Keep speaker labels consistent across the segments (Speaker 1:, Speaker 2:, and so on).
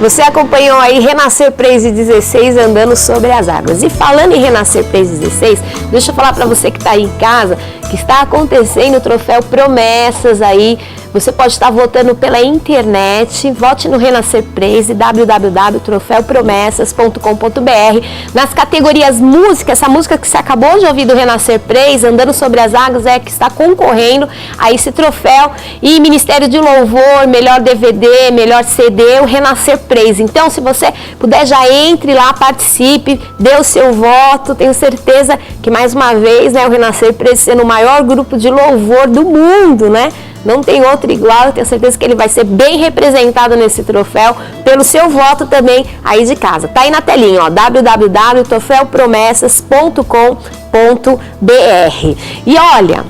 Speaker 1: Você acompanhou aí Renascer Praise 16 andando sobre as águas. E falando em Renascer Praise 16, deixa eu falar para você que está aí em casa que está acontecendo o troféu Promessas aí. Você pode estar votando pela internet, vote no Renascer Praise, www.troféupromessas.com.br. Nas categorias música, essa música que você acabou de ouvir do Renascer Praise, Andando Sobre as Águas, é que está concorrendo a esse troféu. E Ministério de Louvor, melhor DVD, melhor CD, o Renascer Praise. Então, se você puder, já entre lá, participe, dê o seu voto. Tenho certeza que, mais uma vez, né, o Renascer Praise sendo o maior grupo de louvor do mundo, né? Não tem outro igual, eu tenho certeza que ele vai ser bem representado nesse troféu pelo seu voto também aí de casa. Tá aí na telinha, ó, www.troféupromessas.com.br. E olha,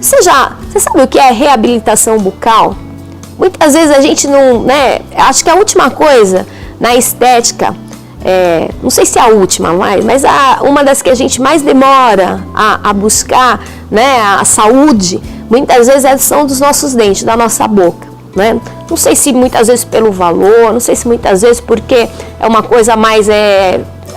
Speaker 1: você sabe o que é reabilitação bucal? Muitas vezes a gente não, né, acho que a última coisa na estética, não sei se é a última, mas uma das que a gente mais demora a buscar, né, a saúde, muitas vezes são dos nossos dentes, da nossa boca, né? Não sei se muitas vezes pelo valor, não sei se muitas vezes porque é uma coisa mais,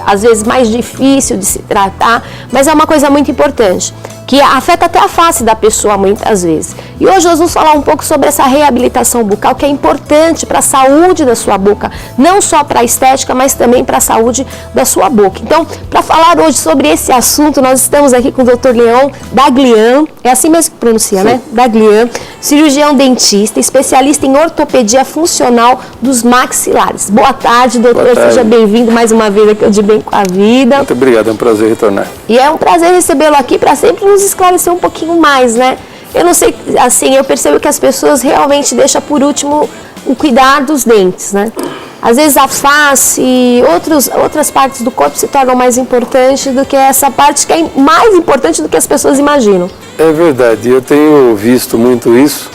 Speaker 1: às vezes mais difícil de se tratar, mas é uma coisa muito importante, que afeta até a face da pessoa muitas vezes. E hoje nós vamos falar um pouco sobre essa reabilitação bucal, que é importante para a saúde da sua boca, não só para a estética, mas também para a saúde da sua boca. Então, para falar hoje sobre esse assunto, nós estamos aqui com o Dr. Leon Daglian, é assim mesmo que pronuncia, sim, né? Daglian, cirurgião dentista, especialista em ortopedia funcional dos maxilares. Boa tarde, doutor, boa tarde. Seja bem-vindo mais uma vez aqui ao De Bem com a Vida.
Speaker 2: Muito obrigado, é um prazer retornar.
Speaker 1: E é um prazer recebê-lo aqui para sempre nos esclarecer um pouquinho mais, né? Eu não sei, assim, eu percebo que as pessoas realmente deixam por último o cuidar dos dentes, né? Às vezes a face e outras partes do corpo se tornam mais importantes do que essa parte que é mais importante do que as pessoas imaginam.
Speaker 2: É verdade, eu tenho visto muito isso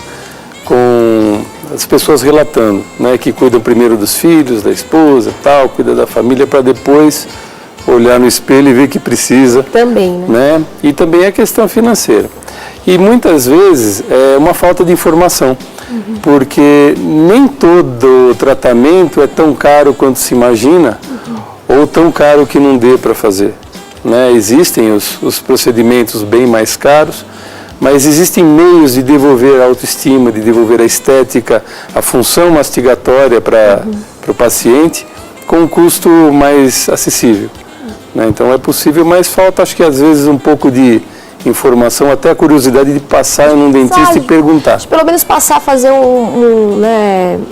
Speaker 2: com as pessoas relatando, né? Que cuidam primeiro dos filhos, da esposa, tal, cuida da família para depois olhar no espelho e ver que precisa.
Speaker 1: Também,
Speaker 2: né? E também a questão financeira. E muitas vezes é uma falta de informação, porque nem todo tratamento é tão caro quanto se imagina, ou tão caro que não dê para fazer, né? Existem os procedimentos bem mais caros, mas existem meios de devolver a autoestima, de devolver a estética, a função mastigatória para o paciente, com um custo mais acessível. Né? Então é possível, mas falta, acho que às vezes, um pouco de informação, até a curiosidade de passar num dentista e perguntar.
Speaker 1: Pelo menos passar a fazer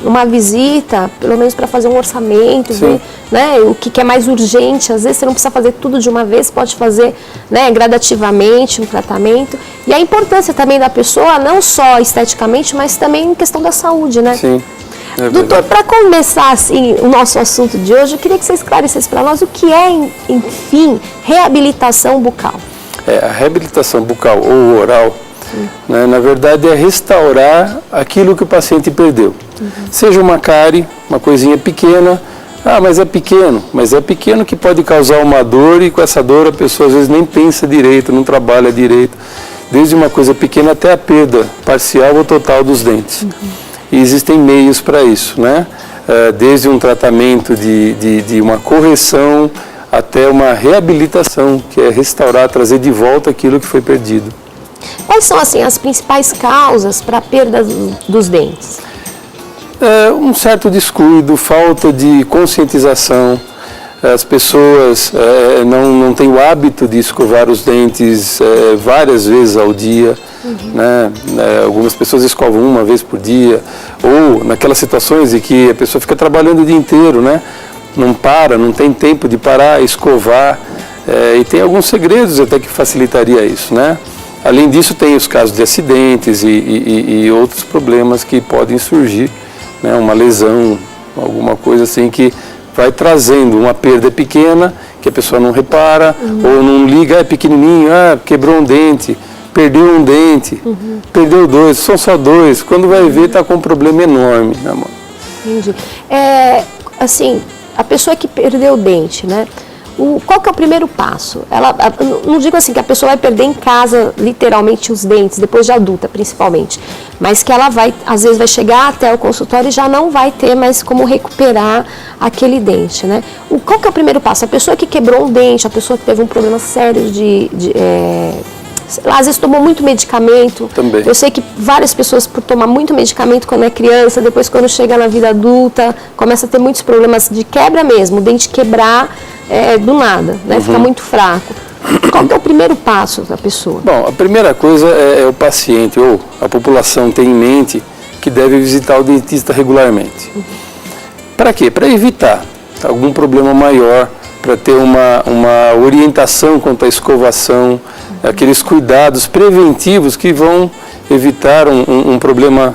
Speaker 1: uma visita, pelo menos para fazer um orçamento, ver, né, o que é mais urgente. Às vezes você não precisa fazer tudo de uma vez, pode fazer, né, gradativamente um tratamento. E a importância também da pessoa, não só esteticamente, mas também em questão da saúde, né?
Speaker 2: Sim.
Speaker 1: Doutor, para começar assim, o nosso assunto de hoje, eu queria que você esclarecesse para nós o que é, enfim, reabilitação bucal.
Speaker 2: A reabilitação bucal ou oral, né, na verdade, é restaurar aquilo que o paciente perdeu. Seja uma cárie, uma coisinha pequena, mas é pequeno que pode causar uma dor, e com essa dor a pessoa às vezes nem pensa direito, não trabalha direito, desde uma coisa pequena até a perda parcial ou total dos dentes. E existem meios para isso, né? Desde um tratamento de uma correção até uma reabilitação, que é restaurar, trazer de volta aquilo que foi perdido.
Speaker 1: Quais são, assim, as principais causas para a perda dos dentes?
Speaker 2: Um certo descuido, falta de conscientização. As pessoas não têm o hábito de escovar os dentes várias vezes ao dia. Né? Algumas pessoas escovam uma vez por dia, ou naquelas situações em que a pessoa fica trabalhando o dia inteiro, né? Não tem tempo de parar, escovar, e tem alguns segredos até que facilitaria isso, né? Além disso, tem os casos de acidentes e outros problemas que podem surgir, né? Uma lesão, alguma coisa assim que vai trazendo uma perda pequena, que a pessoa não repara, ou não liga, é pequenininho, quebrou um dente, perdeu um dente, perdeu dois, são só dois, quando vai ver está com um problema enorme, né, amor?
Speaker 1: Entendi. Assim, a pessoa que perdeu o dente, né? Qual que é o primeiro passo? Não digo assim que a pessoa vai perder em casa, literalmente, os dentes, depois de adulta, principalmente. Mas que ela vai, às vezes, vai chegar até o consultório e já não vai ter mais como recuperar aquele dente, né? Qual que é o primeiro passo? A pessoa que quebrou um dente, a pessoa que teve um problema sério sei lá, às vezes tomou muito medicamento.
Speaker 2: Também.
Speaker 1: Eu sei que várias pessoas, por tomar muito medicamento quando é criança, depois quando chega na vida adulta, começa a ter muitos problemas de quebra mesmo, o dente quebrar do nada, né? Fica muito fraco. Qual que é o primeiro passo da pessoa?
Speaker 2: Bom, a primeira coisa é o paciente ou a população ter em mente que deve visitar o dentista regularmente. Para quê? Para evitar algum problema maior, para ter uma orientação quanto à escovação, aqueles cuidados preventivos que vão evitar um problema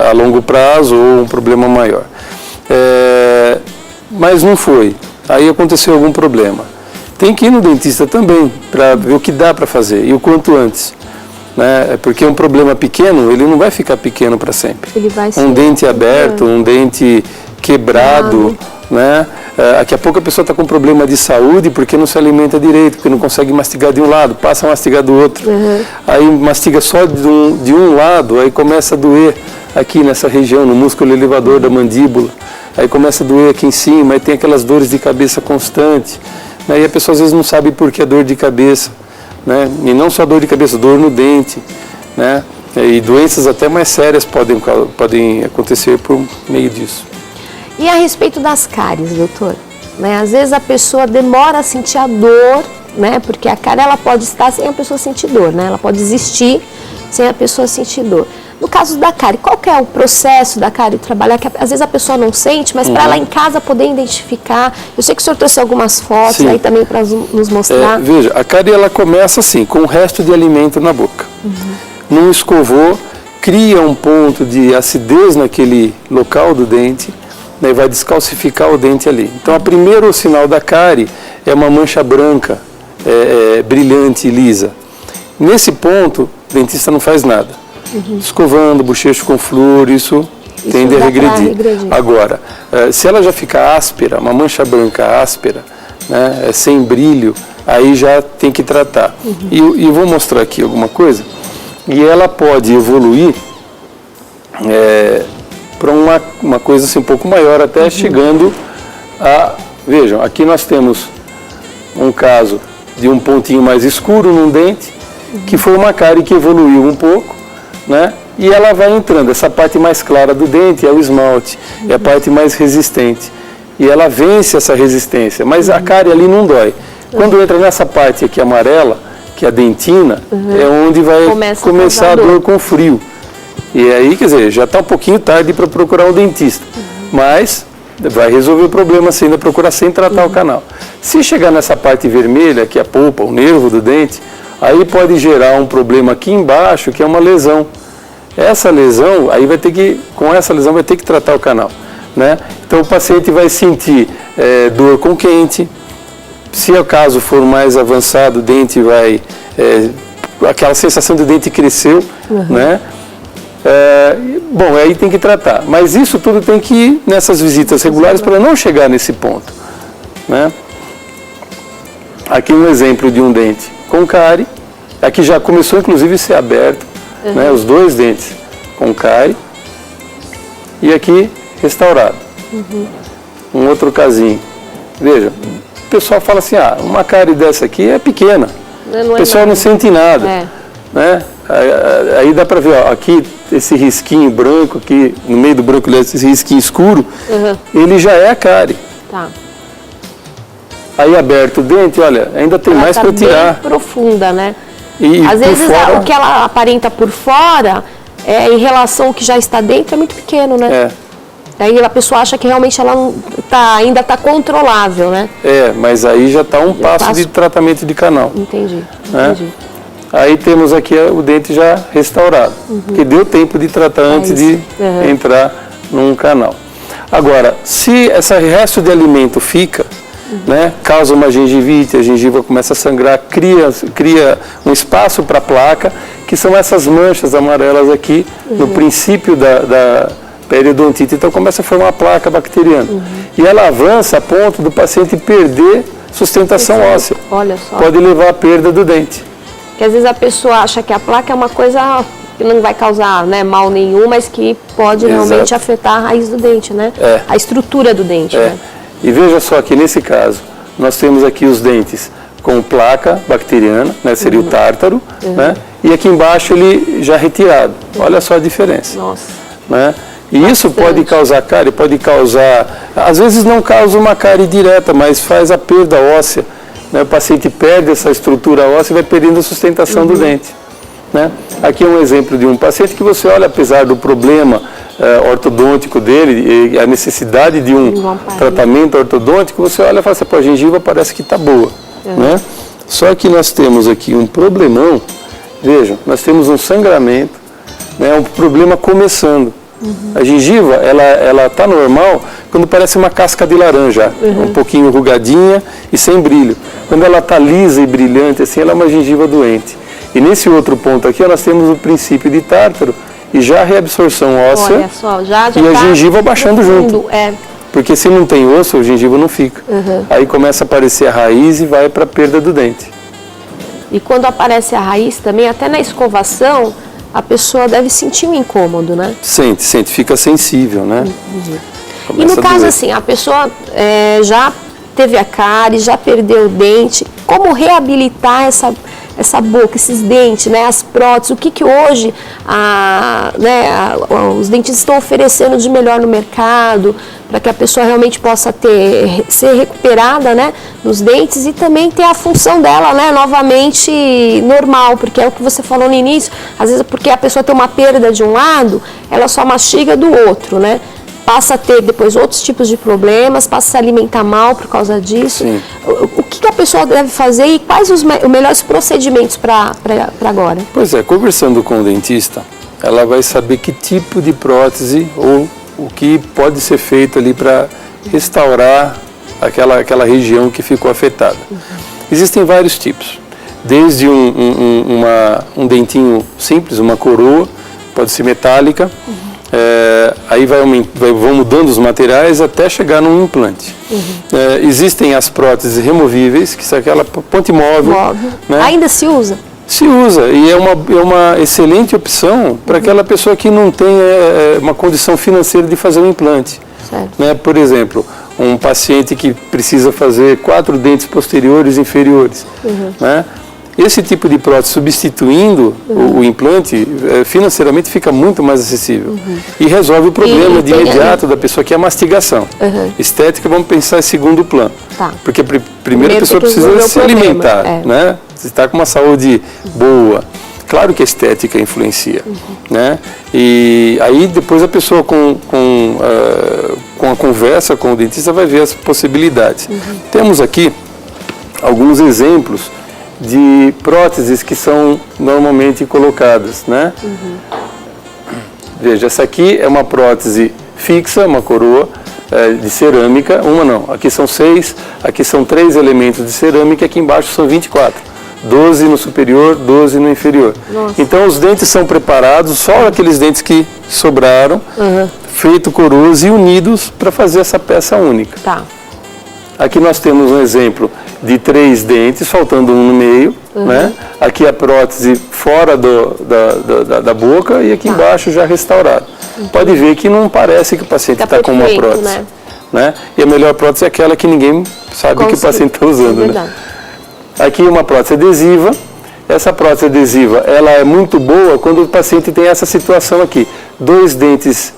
Speaker 2: a longo prazo ou um problema maior. Mas não foi. Aí aconteceu algum problema. Tem que ir no dentista também, para ver o que dá para fazer, e o quanto antes. Né? Porque um problema pequeno, ele não vai ficar pequeno para sempre.
Speaker 1: Ele vai ser
Speaker 2: um dente aberto, um dente quebrado, né? Daqui a pouco a pessoa está com problema de saúde porque não se alimenta direito, porque não consegue mastigar de um lado, passa a mastigar do outro. Aí mastiga só de um lado, aí começa a doer aqui nessa região, no músculo elevador da mandíbula. Aí começa a doer aqui em cima, aí tem aquelas dores de cabeça constantes. Aí a pessoa às vezes não sabe por que a dor de cabeça, né? E não só dor de cabeça, dor no dente, né? E doenças até mais sérias podem acontecer por meio disso.
Speaker 1: E a respeito das cáries, doutor? Né? Às vezes a pessoa demora a sentir a dor, né? Porque a cárie ela pode estar sem a pessoa sentir dor, né? Ela pode existir sem a pessoa sentir dor. No caso da cárie, qual que é o processo da cárie trabalhar? Que às vezes a pessoa não sente, mas para ela em casa poder identificar. Eu sei que o senhor trouxe algumas fotos. Sim. Aí também para nos mostrar.
Speaker 2: Veja, a cárie ela começa assim, com o resto de alimento na boca. Não escovou, cria um ponto de acidez naquele local do dente, né, vai descalcificar o dente ali. Então, o primeiro sinal da cárie é uma mancha branca, brilhante e lisa. Nesse ponto, o dentista não faz nada. Escovando, bochecho com flúor, isso tende a regredir. Agora, se ela já fica áspera, uma mancha branca áspera, né, sem brilho, aí já tem que tratar. E eu vou mostrar aqui alguma coisa. E ela pode evoluir para uma coisa assim, um pouco maior, até chegando a... Vejam, aqui nós temos um caso de um pontinho mais escuro num dente, que foi uma cárie que evoluiu um pouco, né? E ela vai entrando. Essa parte mais clara do dente é o esmalte, é a parte mais resistente. E ela vence essa resistência, mas a cárie ali não dói. Quando entra nessa parte aqui amarela, que é a dentina, é onde vai começar a dor com frio. E aí, quer dizer, já está um pouquinho tarde para procurar um dentista. Mas vai resolver o problema se ainda procurar sem tratar o canal. Se chegar nessa parte vermelha, que é a polpa, o nervo do dente, aí pode gerar um problema aqui embaixo, que é uma lesão. Essa lesão, aí com essa lesão vai ter que tratar o canal, né? Então o paciente vai sentir dor com quente. Se o caso for mais avançado, o dente vai... aquela sensação de dente cresceu, né? Bom, aí tem que tratar. Mas isso tudo tem que ir nessas visitas regulares para não chegar nesse ponto, né? Aqui um exemplo de um dente com cárie. Aqui já começou inclusive a ser aberto, né? Os dois dentes com cárie. E aqui restaurado. Um outro casinho. Veja, o pessoal fala assim, uma cárie dessa aqui é pequena. O pessoal não sente nada, né? Aí dá para ver, ó, aqui esse risquinho branco, aqui no meio do branco, esse risquinho escuro, ele já é a cárie.
Speaker 1: Tá.
Speaker 2: Aí aberto o dente, olha, ainda tem mais para tirar.
Speaker 1: Bem profunda, né?
Speaker 2: E
Speaker 1: às vezes
Speaker 2: fora...
Speaker 1: o que ela aparenta por fora, em relação ao que já está dentro, é muito pequeno, né? Aí a pessoa acha que realmente ela ainda está controlável, né?
Speaker 2: Mas aí já está um passo de tratamento de canal.
Speaker 1: Entendi.
Speaker 2: Aí temos aqui o dente já restaurado, porque deu tempo de tratar antes de entrar num canal. Agora, se esse resto de alimento fica, né, causa uma gengivite, a gengiva começa a sangrar, cria um espaço para a placa, que são essas manchas amarelas aqui, no princípio da periodontite. Então começa a formar uma placa bacteriana. E ela avança a ponto do paciente perder sustentação óssea.
Speaker 1: Olha só.
Speaker 2: Pode levar à perda do dente.
Speaker 1: Que às vezes a pessoa acha que a placa é uma coisa que não vai causar, né, mal nenhum, mas que pode realmente afetar a raiz do dente, né? A estrutura do dente. Né?
Speaker 2: E veja só que nesse caso, nós temos aqui os dentes com placa bacteriana, né, seria o tártaro, né? E aqui embaixo ele já retirado. Olha só a diferença.
Speaker 1: Nossa.
Speaker 2: Né? E isso pode causar cárie, pode causar, às vezes não causa uma cárie direta, mas faz a perda óssea. Né? O paciente perde essa estrutura óssea e vai perdendo a sustentação do dente. Né? Aqui é um exemplo de um paciente que você olha, apesar do problema ortodôntico dele, e a necessidade de um tratamento ortodôntico, você olha e fala assim, pô, a gengiva parece que está boa. Né? Só que nós temos aqui um problemão, vejam, nós temos um sangramento, né, um problema começando. A gengiva, ela está normal quando parece uma casca de laranja, um pouquinho enrugadinha e sem brilho. Quando ela está lisa e brilhante, assim, ela é uma gengiva doente. E nesse outro ponto aqui, nós temos o princípio de tártaro e já a reabsorção óssea. Olha
Speaker 1: só, já
Speaker 2: e a gengiva baixando junto.
Speaker 1: É.
Speaker 2: Porque se não tem osso, a gengiva não fica. Aí começa a aparecer a raiz e vai para a perda do dente.
Speaker 1: E quando aparece a raiz também, até na escovação, a pessoa deve sentir um incômodo, né?
Speaker 2: Sente, fica sensível, né?
Speaker 1: E no caso assim, a pessoa já teve a cárie, já perdeu o dente, como reabilitar essa boca, esses dentes, né, as próteses, o que hoje os dentistas estão oferecendo de melhor no mercado, para que a pessoa realmente possa ser recuperada, né, dos dentes e também ter a função dela, né, novamente normal, porque é o que você falou no início, às vezes porque a pessoa tem uma perda de um lado, ela só mastiga do outro, né? Passa a ter depois outros tipos de problemas, passa a se alimentar mal por causa disso. O que a pessoa deve fazer e quais os melhores procedimentos para agora?
Speaker 2: Pois é, conversando com o dentista, ela vai saber que tipo de prótese ou o que pode ser feito ali para restaurar aquela região que ficou afetada. Existem vários tipos, desde um dentinho simples, uma coroa, pode ser metálica, aí vão mudando os materiais até chegar num implante. Existem as próteses removíveis, que são aquela ponte móvel. Né?
Speaker 1: Ainda se usa?
Speaker 2: Se usa, e é uma excelente opção para aquela pessoa que não tem uma condição financeira de fazer um implante. Né? Por exemplo, um paciente que precisa fazer 4 dentes posteriores e inferiores. Né? Esse tipo de prótese substituindo o implante, financeiramente fica muito mais acessível. E resolve o problema de imediato da pessoa, que é a mastigação. Estética, vamos pensar em segundo plano. Porque primeiro a pessoa precisa se alimentar, né? Se está com uma saúde boa. Claro que a estética influencia. Né? E aí depois a pessoa com a conversa com o dentista vai ver as possibilidades. Temos aqui alguns exemplos de próteses que são normalmente colocadas, né? Veja, essa aqui é uma prótese fixa, uma coroa de cerâmica, aqui são 6, aqui são 3 elementos de cerâmica, aqui embaixo são 24, 12 no superior, 12 no inferior. Então os dentes são preparados, só aqueles dentes que sobraram, feito coroas e unidos para fazer essa peça única. Aqui nós temos um exemplo de 3 dentes, faltando um no meio, né? Aqui a prótese fora da boca e aqui embaixo já restaurado. Pode ver que não parece que o paciente está com uma prótese. Né? E a melhor prótese é aquela que ninguém sabe que o paciente está usando. Né? Aqui uma prótese adesiva. Essa prótese adesiva ela é muito boa quando o paciente tem essa situação aqui. 2 dentes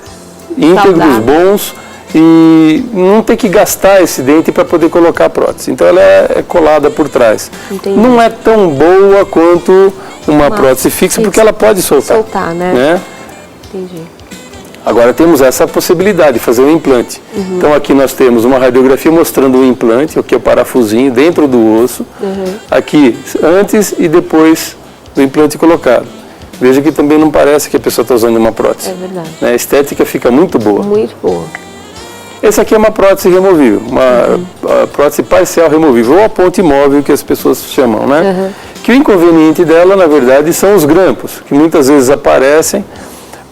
Speaker 2: íntegros, bons, e não tem que gastar esse dente para poder colocar a prótese. Então ela é colada por trás. Não é tão boa quanto uma prótese fixa, porque ela pode soltar. Né?
Speaker 1: Entendi.
Speaker 2: Agora temos essa possibilidade de fazer um implante. Então aqui nós temos uma radiografia mostrando o implante, o que é o parafusinho dentro do osso. Aqui antes e depois do implante colocado. Veja que também não parece que a pessoa está usando uma prótese.
Speaker 1: É verdade.
Speaker 2: Né? A estética fica muito boa.
Speaker 1: Muito boa.
Speaker 2: Essa aqui é uma prótese removível, uma prótese parcial removível, ou a ponte móvel que as pessoas chamam, né? Que o inconveniente dela, na verdade, são os grampos, que muitas vezes aparecem,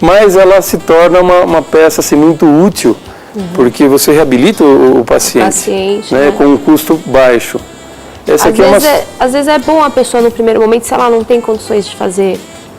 Speaker 2: mas ela se torna uma peça assim, muito útil, porque você reabilita o paciente, né? Com um custo baixo.
Speaker 1: Às vezes é bom a pessoa no primeiro momento, se ela não tem condições de fazer,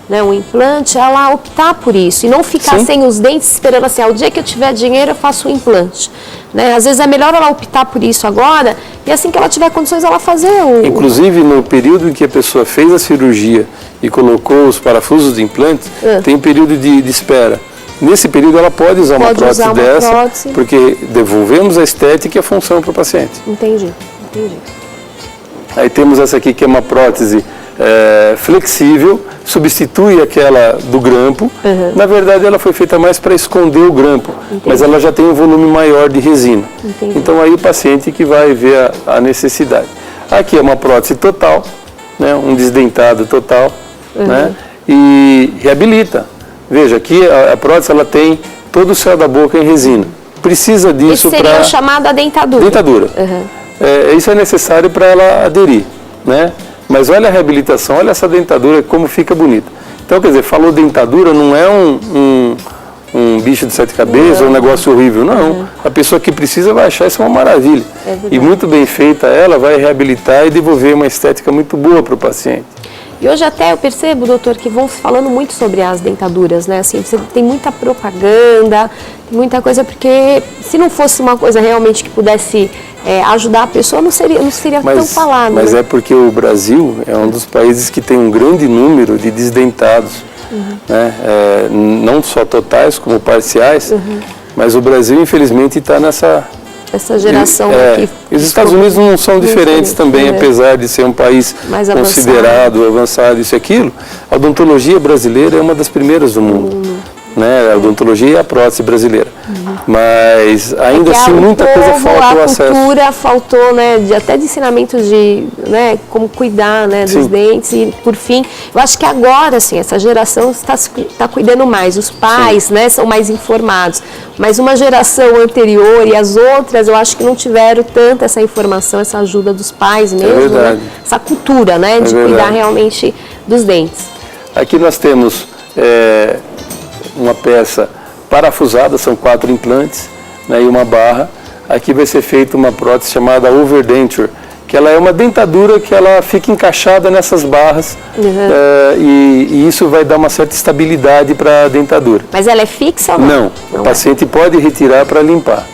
Speaker 1: né, um implante, ela optar por isso e não ficar sem os dentes esperando assim, o dia que eu tiver dinheiro eu faço um implante. Né? Às vezes é melhor ela optar por isso agora e assim que ela tiver condições ela fazer o...
Speaker 2: Inclusive no período em que a pessoa fez a cirurgia e colocou os parafusos de implante, tem um período de espera. Nesse período ela pode usar uma prótese dessa, porque devolvemos a estética e a função para o paciente.
Speaker 1: Entendi.
Speaker 2: Aí temos essa aqui que é uma prótese flexível, substitui aquela do grampo. Na verdade ela foi feita mais para esconder o grampo, mas ela já tem um volume maior de resina. Então aí o paciente que vai ver a necessidade. Aqui é uma prótese total, né, um desdentado total, né, e reabilita. Veja, aqui a prótese ela tem todo o céu da boca em resina. Precisa disso para...
Speaker 1: Isso seria chamada dentadura.
Speaker 2: Dentadura. Isso é necessário para ela aderir, né? Mas olha a reabilitação, olha essa dentadura, como fica bonita. Então, quer dizer, falou dentadura, não é um bicho de 7 cabeças, um negócio horrível, não. A pessoa que precisa vai achar isso uma maravilha. E muito bem feita ela vai reabilitar e devolver uma estética muito boa para o paciente.
Speaker 1: E hoje até eu percebo, doutor, que vão falando muito sobre as dentaduras, né? Assim, você tem muita propaganda, tem muita coisa, porque se não fosse uma coisa realmente que pudesse ajudar a pessoa, não seria tão falado.
Speaker 2: Mas é porque o Brasil é um dos países que tem um grande número de desdentados, né? Não só totais como parciais, mas o Brasil infelizmente está nessa
Speaker 1: geração aqui.
Speaker 2: Os Estados Unidos não são diferentes também, apesar de ser um país mais considerado, avançado, isso e aquilo. A odontologia brasileira é uma das primeiras do mundo. Né? A odontologia e a prótese brasileira. Mas ainda assim muita coisa falta o acesso.
Speaker 1: A cultura faltou, né, até de ensinamento de, né, como cuidar, né, dos dentes e por fim, eu acho que agora assim, essa geração está cuidando mais, os pais, né, são mais informados, mas uma geração anterior e as outras eu acho que não tiveram tanta essa informação, essa ajuda dos pais mesmo, né, essa cultura, né, de cuidar realmente dos dentes.
Speaker 2: Aqui nós temos uma peça parafusada, são 4 implantes, né, e uma barra. Aqui vai ser feita uma prótese chamada overdenture, que ela é uma dentadura que ela fica encaixada nessas barras e isso vai dar uma certa estabilidade para a dentadura.
Speaker 1: Mas ela é fixa ou não?
Speaker 2: Não, o paciente pode retirar para limpar.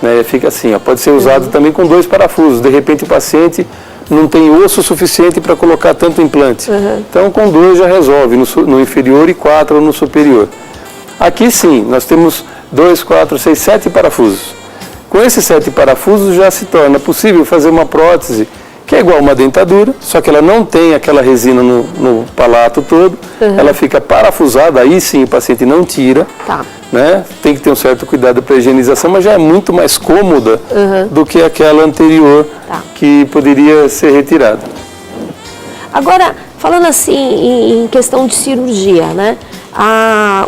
Speaker 2: Né, fica assim, pode ser usado também com 2 parafusos. De repente o paciente não tem osso suficiente para colocar tanto implante. Então com 2 já resolve, no inferior e 4 no superior. Aqui sim, nós temos 2, 4, 6, 7 parafusos. Com esses 7 parafusos já se torna possível fazer uma prótese que é igual a uma dentadura, só que ela não tem aquela resina no palato todo, ela fica parafusada, aí sim o paciente não tira, né? Tem que ter um certo cuidado para a higienização, mas já é muito mais cômoda do que aquela anterior que poderia ser retirada.
Speaker 1: Agora, falando assim em questão de cirurgia, né?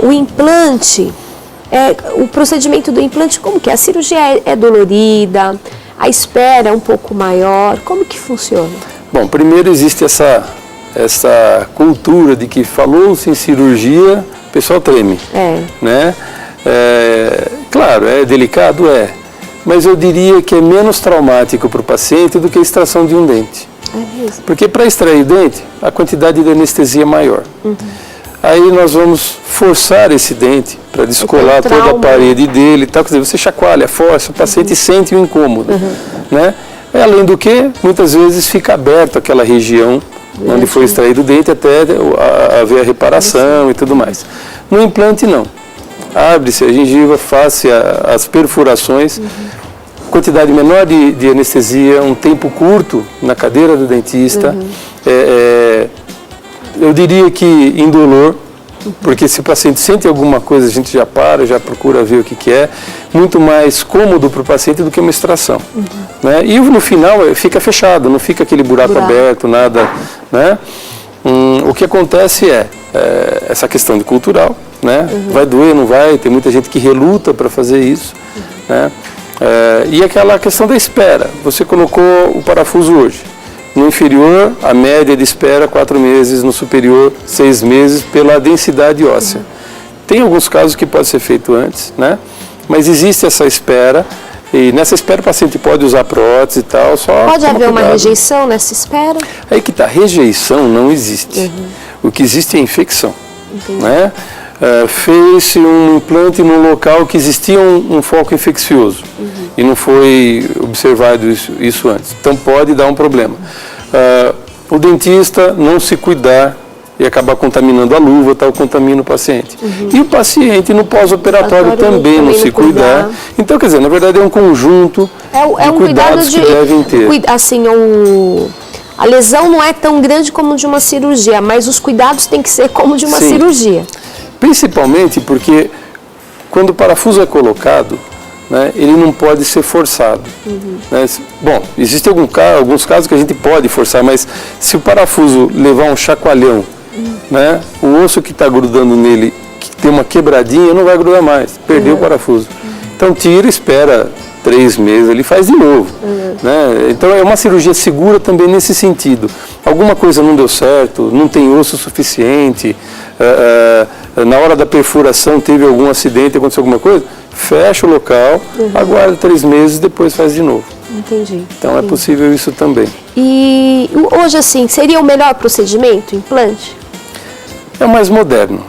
Speaker 1: O implante, o procedimento do implante, como que é? A cirurgia é dolorida, a espera é um pouco maior, como que funciona?
Speaker 2: Bom, primeiro existe essa cultura de que falou-se em cirurgia, o pessoal treme, né? Claro, é delicado, mas eu diria que é menos traumático para o paciente do que a extração de um dente. Porque para extrair o dente, a quantidade de anestesia é maior. Aí nós vamos forçar esse dente para descolar toda a parede dele, tal, quer dizer, você chacoalha, força, o paciente sente o incômodo, né? Além do que, muitas vezes fica aberto aquela região onde foi extraído o dente até haver a reparação e tudo mais. No implante não, abre-se a gengiva, faz-se as perfurações, quantidade menor de anestesia, um tempo curto na cadeira do dentista, eu diria que indolor, porque se o paciente sente alguma coisa, a gente já procura ver o que é, muito mais cômodo para o paciente do que uma extração. Né? E no final fica fechado, não fica aquele buraco aberto, nada. Né? O que acontece essa questão de cultural, né? Vai doer, não vai, tem muita gente que reluta para fazer isso. Né? E aquela questão da espera, você colocou o parafuso hoje. No inferior, a média de espera 4 meses, no superior 6 meses, pela densidade óssea. Tem alguns casos que pode ser feito antes, né? Mas existe essa espera, E nessa espera o paciente pode usar prótese e tal, só
Speaker 1: pode haver uma
Speaker 2: cuidado.
Speaker 1: rejeição nessa espera?
Speaker 2: Aí que tá, rejeição não existe. O que existe é infecção. Né? Fez-se um implante num local que existia um foco infeccioso e não foi observado isso antes. Então pode dar um problema. O dentista não se cuidar e acabar contaminando a luva, tal, contamina o paciente. E o paciente no pós-operatório também não se cuidar. Então, quer dizer, na verdade é um conjunto de cuidados que devem ter.
Speaker 1: Assim, a lesão não é tão grande como de uma cirurgia, mas os cuidados têm que ser como de uma cirurgia.
Speaker 2: Principalmente porque quando o parafuso é colocado, né, ele não pode ser forçado. Né? Bom, existem alguns casos que a gente pode forçar, mas se o parafuso levar um chacoalhão, né, o osso que está grudando nele, que tem uma quebradinha, não vai grudar mais, perdeu o parafuso. Então tira, espera 3 meses, ele faz de novo. Né? Então é uma cirurgia segura também nesse sentido. Alguma coisa não deu certo, não tem osso suficiente, na hora da perfuração teve algum acidente, aconteceu alguma coisa, fecha o local, aguarda 3 meses e depois faz de novo.
Speaker 1: Entendi.
Speaker 2: Então é possível isso também.
Speaker 1: E hoje, assim, seria o melhor procedimento, implante?
Speaker 2: É o mais moderno,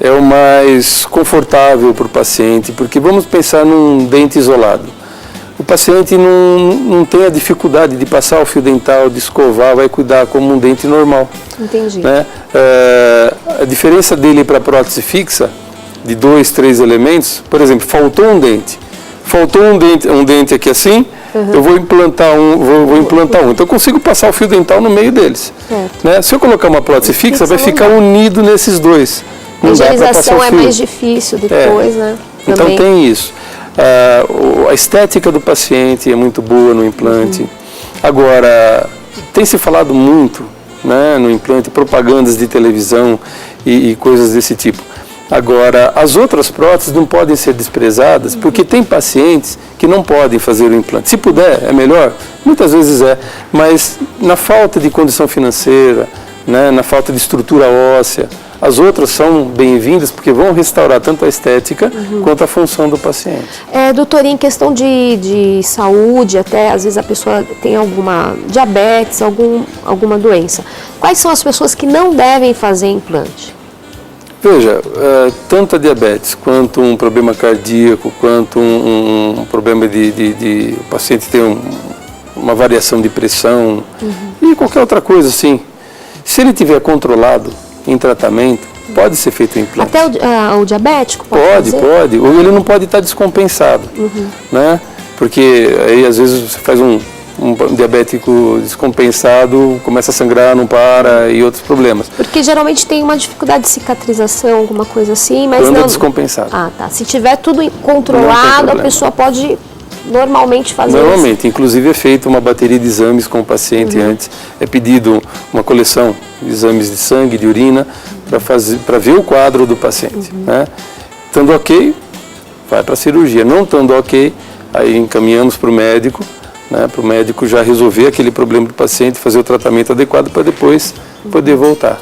Speaker 2: é o mais confortável para o paciente, porque vamos pensar num dente isolado. O paciente não tem a dificuldade de passar o fio dental, de escovar, vai cuidar como um dente normal.
Speaker 1: Entendi.
Speaker 2: Né? A diferença dele para a prótese fixa, de 2, 3 elementos, por exemplo, faltou um dente um dente aqui assim, eu vou implantar um. Então eu consigo passar o fio dental no meio deles. Né? Se eu colocar uma prótese fixa, vai ficar unido nesses dois.
Speaker 1: A higienização é mais difícil depois, né?
Speaker 2: Então tem isso. A estética do paciente é muito boa no implante. Agora, tem se falado muito, né, no implante, propagandas de televisão e coisas desse tipo. Agora, as outras próteses não podem ser desprezadas, porque tem pacientes que não podem fazer o implante. Se puder, é melhor, muitas vezes é, mas na falta de condição financeira, né, na falta de estrutura óssea, as outras são bem-vindas porque vão restaurar tanto a estética quanto a função do paciente.
Speaker 1: Doutor, em questão de saúde, até às vezes a pessoa tem alguma diabetes, alguma doença. Quais são as pessoas que não devem fazer implante?
Speaker 2: Veja, tanto a diabetes, quanto um problema cardíaco, quanto um problema o paciente tem uma variação de pressão e qualquer outra coisa assim. Se ele tiver controlado em tratamento, pode ser feito o implante.
Speaker 1: Até o diabético pode fazer?
Speaker 2: Pode. Ou ele não pode estar descompensado, né? Porque aí às vezes você faz um diabético descompensado, começa a sangrar, não para e outros problemas.
Speaker 1: Porque geralmente tem uma dificuldade de cicatrização, alguma coisa assim, mas
Speaker 2: quando
Speaker 1: não...
Speaker 2: é descompensado.
Speaker 1: Ah, tá. Se tiver tudo controlado, a pessoa pode normalmente fazer
Speaker 2: Normalmente,
Speaker 1: isso.
Speaker 2: Inclusive é feita uma bateria de exames com o paciente antes, é pedido uma coleção de exames de sangue, de urina, para ver o quadro do paciente. Né? Estando ok, vai para a cirurgia. Não estando ok, aí encaminhamos para o médico, né, para o médico já resolver aquele problema do paciente, fazer o tratamento adequado para depois poder voltar.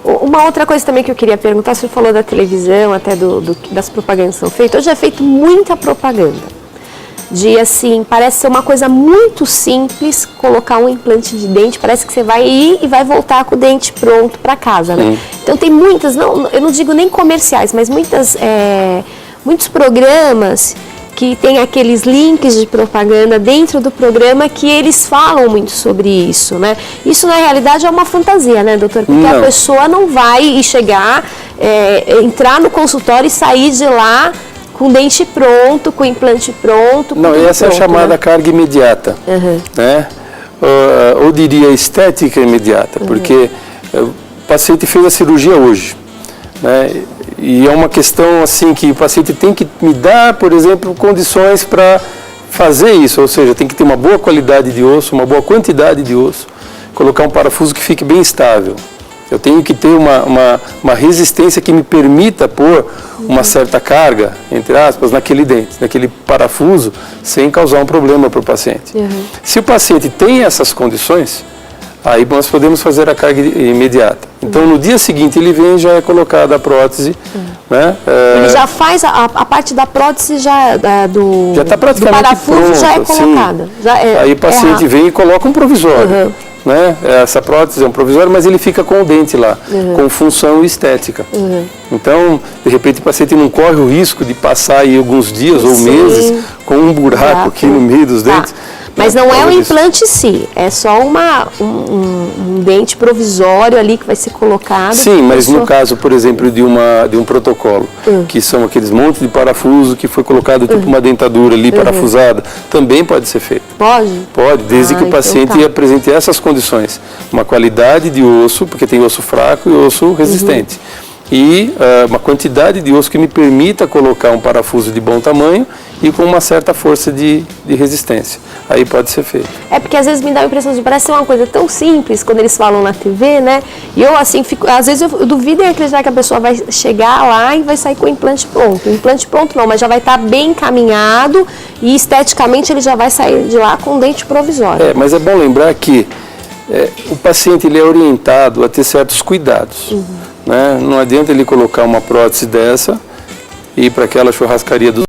Speaker 1: Uma outra coisa também que eu queria perguntar, você falou da televisão, até das propagandas que são feitas. Hoje é feito muita propaganda. De assim, parece ser uma coisa muito simples colocar um implante de dente, parece que você vai ir e vai voltar com o dente pronto para casa, né? Então tem muitas, eu não digo nem comerciais, mas muitos programas que tem aqueles links de propaganda dentro do programa que eles falam muito sobre isso, né? Isso na realidade é uma fantasia, né, doutor? Porque a pessoa não vai chegar, entrar no consultório e sair de lá com o dente pronto, com o implante pronto.
Speaker 2: Não, essa é a chamada carga imediata, né? Ou diria estética imediata, porque o paciente fez a cirurgia hoje, né? E é uma questão assim que o paciente tem que me dar, por exemplo, condições para fazer isso, ou seja, tem que ter uma boa qualidade de osso, uma boa quantidade de osso, colocar um parafuso que fique bem estável. Eu tenho que ter uma resistência que me permita pôr uma certa carga, entre aspas, naquele dente, naquele parafuso, sem causar um problema para o paciente. Se o paciente tem essas condições, aí nós podemos fazer a carga imediata. Então, no dia seguinte ele vem e já é colocada a prótese. Né?
Speaker 1: Ele já faz a parte da prótese já
Speaker 2: está praticamente
Speaker 1: do parafuso
Speaker 2: pronta,
Speaker 1: já é colocada.
Speaker 2: Aí o paciente vem e coloca um provisório. Né? Essa prótese é um provisório, mas ele fica com o dente lá, com função estética. Então, de repente, o paciente não corre o risco de passar aí alguns dias ou meses com um buraco aqui no meio dos dentes.
Speaker 1: Mas não é o implante em si, é só um dente provisório ali que vai ser colocado.
Speaker 2: Sim, mas no caso, por exemplo, de um protocolo, que são aqueles montes de parafuso que foi colocado tipo uma dentadura ali parafusada, também pode ser feito.
Speaker 1: Pode?
Speaker 2: Pode, desde que o paciente apresente essas condições. Uma qualidade de osso, porque tem osso fraco e osso resistente. E uma quantidade de osso que me permita colocar um parafuso de bom tamanho e com uma certa força de resistência. Aí pode ser feito.
Speaker 1: É porque às vezes me dá a impressão de parece ser uma coisa tão simples quando eles falam na TV, né? E eu assim fico, às vezes eu duvido em acreditar que a pessoa vai chegar lá e vai sair com o implante pronto. O implante pronto não, mas já vai estar bem encaminhado e esteticamente ele já vai sair de lá com um dente provisório.
Speaker 2: Mas é bom lembrar que o paciente ele é orientado a ter certos cuidados. Né? Não adianta ele colocar uma prótese dessa e ir para aquela churrascaria do